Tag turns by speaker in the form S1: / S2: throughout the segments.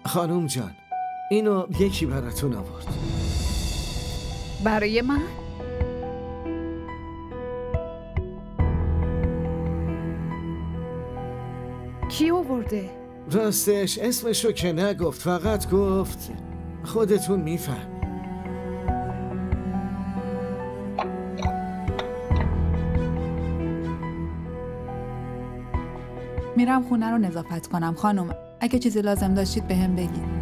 S1: خانم جان، اینو یکی براتون آورد.
S2: برای من؟ کی آورده؟
S1: راستش اسمشو که نگفت، فقط گفت خودتون میفهم.
S3: میرم خونه رو نظافت کنم. خانم اگه چیزی لازم داشتید بهم بگید.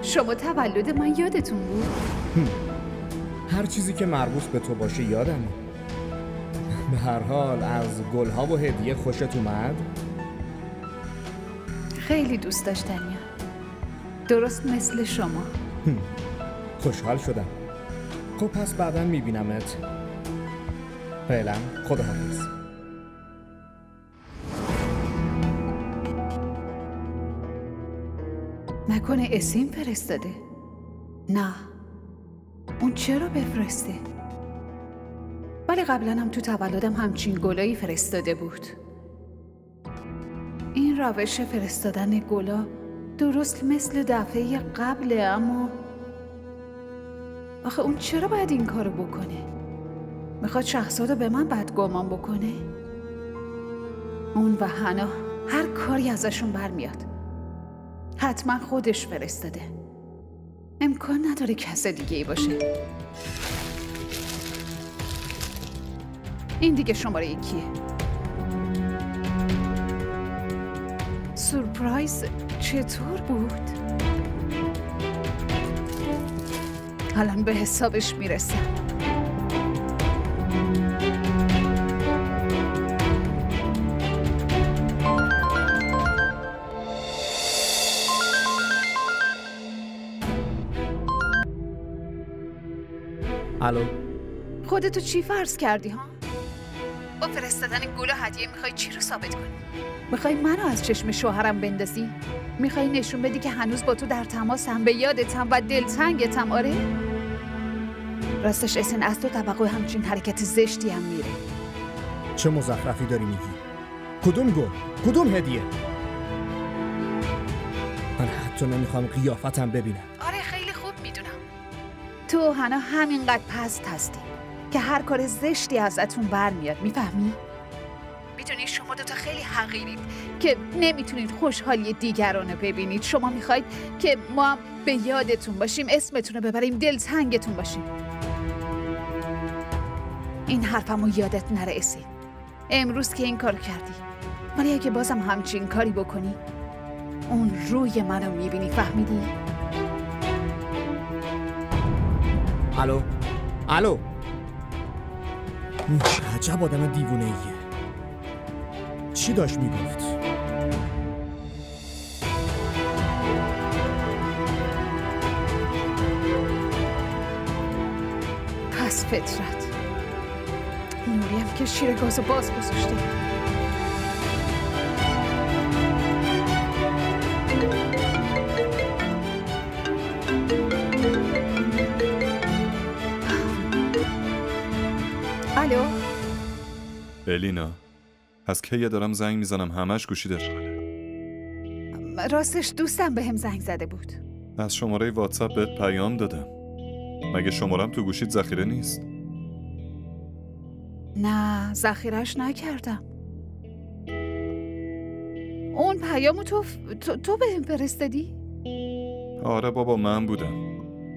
S2: شما تولد من یادتون بود؟
S4: هر چیزی که مربوط به تو باشه یادمه. به هر حال از گلها و هدیه خوشت اومد؟
S2: خیلی دوست داشتنیه، درست مثل شما.
S4: خوشحال شدم. خب پس بعداً میبینمت. فعلا خداحافظ.
S2: نکنه اسیم فرستاده؟ نه، اون چرا بفرسته؟ ولی قبلا هم تو تولدم همچین گلایی فرستاده بود. این روش فرستادن گلا درست مثل دفعه قبله، اما آخه اون چرا باید این کارو بکنه؟ میخواد شهزاده به من بدگمان بکنه؟ اون و حنا هر کاری ازشون برمیاد. حتما خودش فرستاده. امکان نداره کس دیگه ای باشه. این دیگه شماره یکیه. سورپرایز چطور بود؟ الان به حسابش میرسم.
S4: الو.
S2: خودتو چی فرض کردی ها؟ با فرستادن گل و هدیه میخوای چی رو ثابت کنی؟ میخوای منو از چشم شوهرم بندازی؟ میخوای نشون بدی که هنوز با تو در تماسم، به یادتم و دلتنگتم؟ آره؟ راستش اسن از تو توقع همچین حرکت زشتی هم میره.
S4: چه مزخرفی داری میگی؟ کدوم گل؟ کدوم هدیه؟ من حتی نمیخوام قیافتم ببینم.
S2: آره خیلی خوب میدونم تو حنا همینقدر پست هستی که هر کار زشتی ازتون برمیاد. میفهمی؟ میدونی شما دوتا خیلی حقیرید که نمیتونید خوشحالی دیگران رو ببینید. شما میخواید که ما هم به یادتون باشیم، اسمتون رو ببریم، دلتنگتون باشیم. این حرفمو یادت نره اسی. امروز که این کارو کردی، ولی اگه بازم همچین کاری بکنی اون روی منو میبینی. فهمیدی؟
S4: الو. الو. چه عجب آدم دیوونه ایه. چی داشت میگفت؟
S2: پس فطرت نوریم که شیر گازو باز گذاشته. الو
S5: الینا، از کی دارم زنگ میزنم همش گوشی داره.
S2: راستش دوستم بهم زنگ زده بود.
S5: از شماره واتساپ بهت پیام دادم. مگه شمارم تو گوشیت ذخیره نیست؟
S2: نه ذخیره‌اش نکردم. اون پیامو تو بهم فرستادی؟
S5: آره بابا من بودم.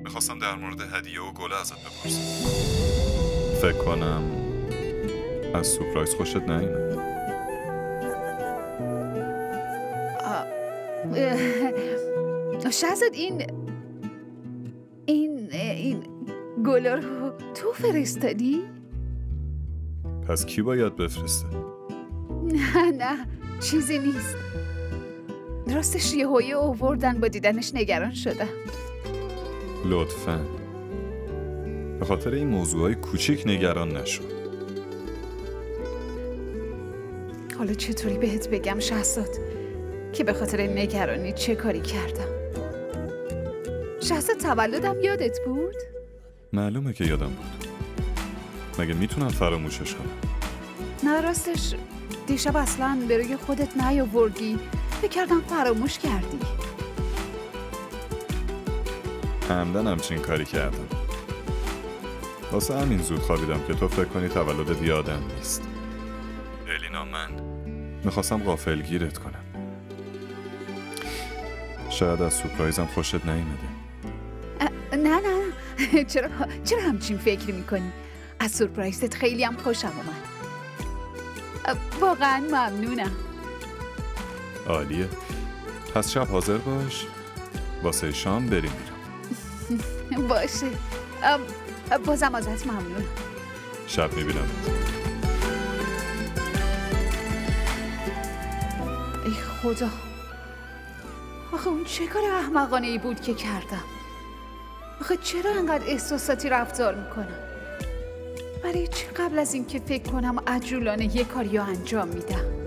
S5: میخواستم در مورد هدیه و گل ازت بپرسم. فکر کنم از سورپرایز خوشت نیومد.
S2: شهزاد این گلا رو تو فرستادی؟
S5: پس کی باید بفرسته؟
S2: نه چیزی نیست. راستش یهویی آوردن، با دیدنش نگران شدم.
S5: لطفاً به خاطر این موضوعای کوچیک نگران نشو.
S2: حالا چطوری بهت بگم شهزاد؟ که به خاطر نگرانی چه کاری کردم. شخص تولدم یادت بود؟
S5: معلومه که یادم بود. مگه میتونم فراموشش کنم؟
S2: نه راستش دیشب اصلا به روی خودت نیاوردی. فکر کردم فراموش کردی.
S5: عمدن همچین کاری کردم. واسه همین زود خوابیدم که تو فکر کنی تولدت یادم نیست. الینا، من میخواستم غافلگیرت کنم. شاید از سورپرایزم خوشت نیومده.
S2: نه چرا همچین فکر میکنی؟ از سورپرایزت خیلی هم خوشم اومد. واقعا ممنونم.
S5: عالیه. پس شب حاضر باش. واسه شام بریم میرم.
S2: باشه. بازم ازت ممنونم.
S5: شب میبینم.
S2: ای خدا، آخه اون چه کار احمقانه ای بود که کردم؟ آخه چرا انقدر احساساتی رفتار میکنم؟ برای چی قبل از این که فکر کنم عجولانه یه کاریو انجام میدم؟